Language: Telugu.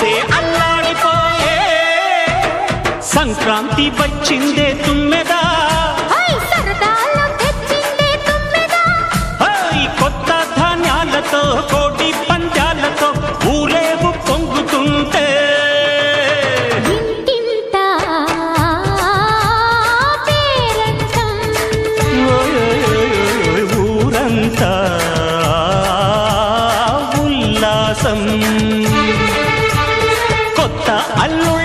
మనసే అల్లాడిపోయే సంక్రాంతి వచ్చిందే తుమ్మెదా సరదాలో తెచ్చిందే తుమ్మెదా కొత్త ధాన్యాలతో కోటి పంజాలతో ఊరేగు పొంగుతుంటే ఇంటింత పేరంటం ఊరంతా ఉల్లాసం కొత్త అల్లుడు